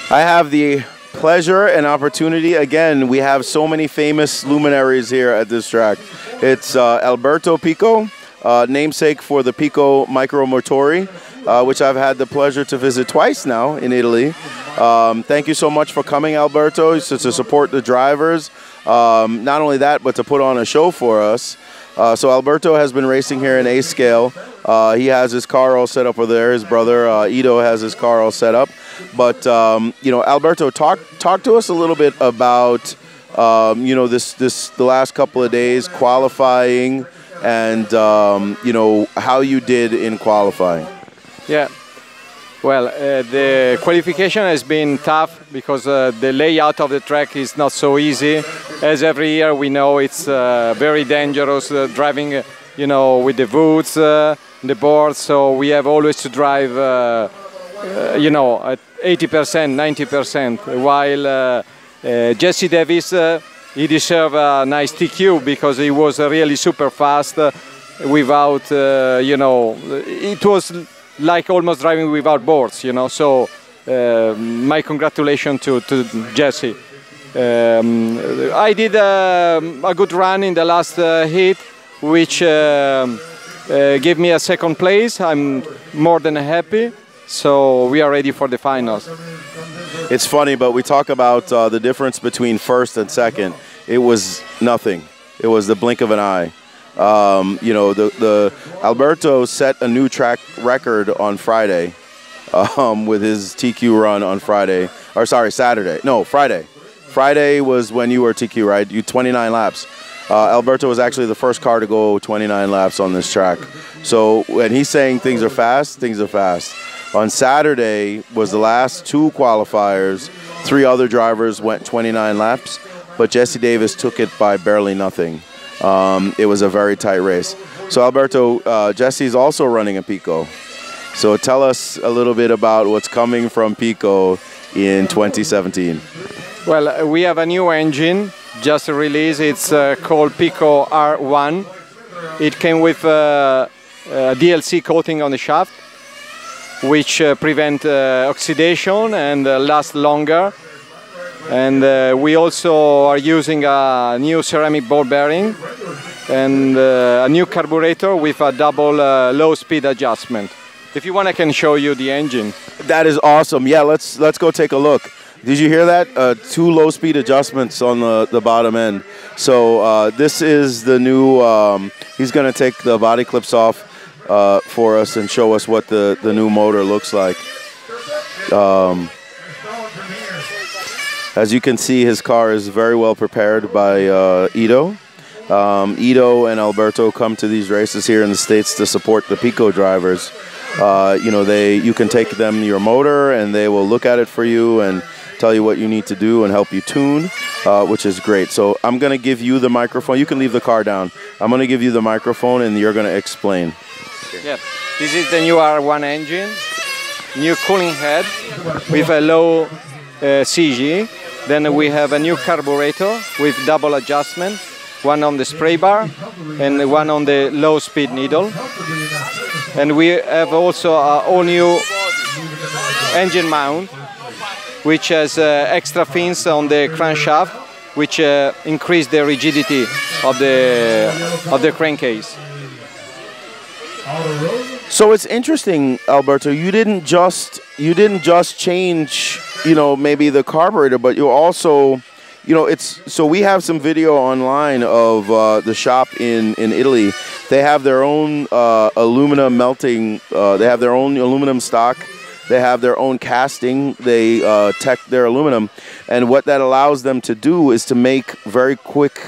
I have the pleasure and opportunity. Again, we have so many famous luminaries here at this track. It's Alberto Picco, namesake for the Picco Micromotori, which I've had the pleasure to visit twice now in Italy. Thank you so much for coming, Alberto, to support the drivers. Not only that, but to put on a show for us. So Alberto has been racing here in A scale. He has his car all set up over there. His brother Ido has his car all set up. But you know, Alberto, talk to us a little bit about you know, the last couple of days qualifying, and you know, how you did in qualifying. Yeah. Well, the qualification has been tough because the layout of the track is not so easy. As every year we know, it's very dangerous driving, you know, with the woods, the boards. So we have always to drive, you know, at 80%, 90%. While Jesse Davis, he deserved a nice TQ because he was really super fast without, you know, it was like almost driving without boards, you know. So my congratulations to Jesse. I did a good run in the last heat, which gave me a second place. I'm more than happy. So we are ready for the finals. It's funny, but we talk about the difference between first and second. It was nothing. It was the blink of an eye. You know, the Alberto set a new track record on Friday with his TQ run on Friday, or sorry, Saturday. No, Friday. Friday was when you were TQ, right? You 29 laps. Alberto was actually the first car to go 29 laps on this track. So when he's saying things are fast, things are fast. On Saturday was the last two qualifiers. 3 other drivers went 29 laps, but Jesse Davis took it by barely nothing. It was a very tight race. So Alberto, Jesse's also running a Picco. So tell us a little bit about what's coming from Picco in 2017. Well, we have a new engine just released. It's called Picco R1. It came with a DLC coating on the shaft, which prevent oxidation and last longer. And we also are using a new ceramic ball bearing and a new carburetor with a double low speed adjustment. If you want, I can show you the engine. That is awesome. Yeah, let's go take a look. Did you hear that? 2 low speed adjustments on the bottom end. So this is the new, he's going to take the body clips off for us and show us what the new motor looks like. As you can see, his car is very well prepared by Ido. Ido and Alberto come to these races here in the States to support the Picco drivers. You know, you can take them your motor and they will look at it for you and tell you what you need to do and help you tune, which is great. So I'm going to give you the microphone. You can leave the car down. I'm going to give you the microphone and you're going to explain. Yeah, this is the new R1 engine, new cooling head with a low CG. Then we have a new carburetor with double adjustment, one on the spray bar and one on the low speed needle. And we have also a all new engine mount, which has extra fins on the crankshaft, which increase the rigidity of the crankcase. So it's interesting, Alberto. You didn't just change, you know, maybe the carburetor, but you also, you know, so we have some video online of the shop in Italy. They have their own aluminum melting. They have their own aluminum stock. They have their own casting. They tech their aluminum, and what that allows them to do is to make very quick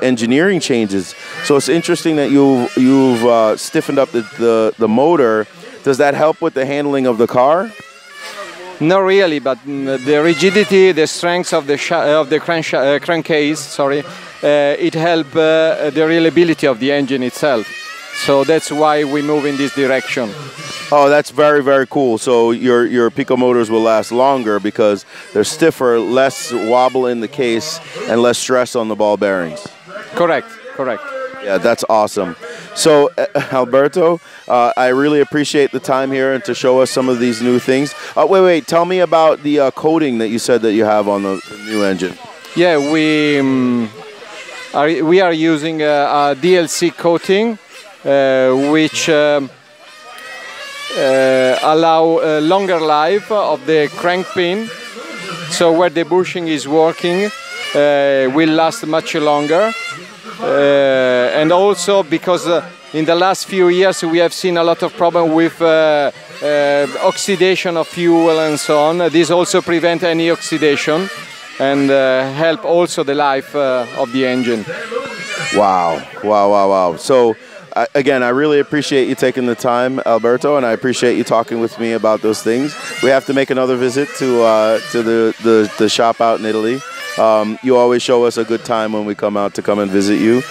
engineering changes. So it's interesting that you've stiffened up the motor. Does that help with the handling of the car? Not really, but the rigidity, the strength of the crankcase, sorry, it helps the reliability of the engine itself. So that's why we move in this direction. Oh, that's very, very cool. So your Picco motors will last longer because they're stiffer, less wobble in the case, and less stress on the ball bearings. Correct, correct. Yeah, that's awesome. So, Alberto, I really appreciate the time here and to show us some of these new things. Wait. Tell me about the coating that you said that you have on the new engine. Yeah, we are using a DLC coating, which allow a longer life of the crank pin. So where the bushing is working will last much longer. And also because in the last few years we have seen a lot of problem with oxidation of fuel and so on. This also prevent any oxidation and help also the life of the engine. Wow. So again, I really appreciate you taking the time, Alberto, and I appreciate you talking with me about those things. We have to make another visit to the shop out in Italy. You always show us a good time when we come out to come and visit you.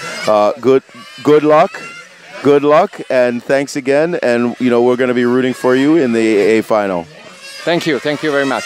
Good luck, and thanks again. And we're going to be rooting for you in the AA final. Thank you very much.